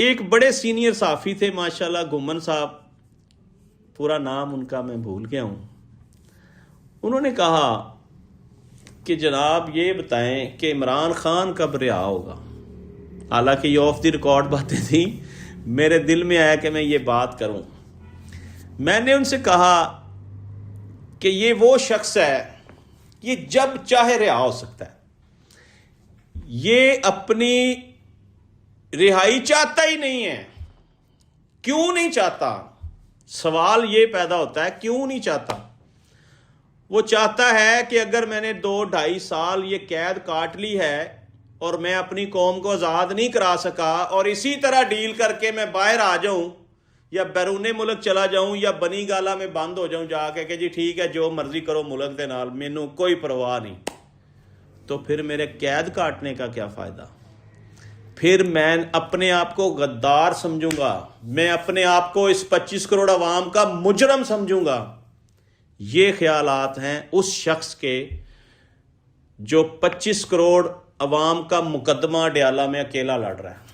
ایک بڑے سینئر صحافی تھے ماشاءاللہ، گھمن صاحب، پورا نام ان کا میں بھول گیا ہوں. انہوں نے کہا کہ جناب یہ بتائیں کہ عمران خان کب رہا ہوگا. حالانکہ یہ آف دی ریکارڈ باتیں تھیں، میرے دل میں آیا کہ میں یہ بات کروں. میں نے ان سے کہا کہ یہ وہ شخص ہے، یہ جب چاہے رہا ہو سکتا ہے. یہ اپنی رہائی چاہتا ہی نہیں ہے. کیوں نہیں چاہتا؟ سوال یہ پیدا ہوتا ہے کیوں نہیں چاہتا. وہ چاہتا ہے کہ اگر میں نے 2-2.5 سال یہ قید کاٹ لی ہے اور میں اپنی قوم کو آزاد نہیں کرا سکا، اور اسی طرح ڈیل کر کے میں باہر آ جاؤں یا بیرون ملک چلا جاؤں یا بنی گالا میں بند ہو جاؤں جا کے کہ جی ٹھیک ہے جو مرضی کرو ملک دے نال، مینوں کوئی پرواہ نہیں، تو پھر میرے قید کاٹنے کا کیا فائدہ؟ پھر میں اپنے آپ کو غدار سمجھوں گا، میں اپنے آپ کو اس 25 کروڑ عوام کا مجرم سمجھوں گا. یہ خیالات ہیں اس شخص کے جو 25 کروڑ عوام کا مقدمہ ڈیالہ میں اکیلا لڑ رہا ہے.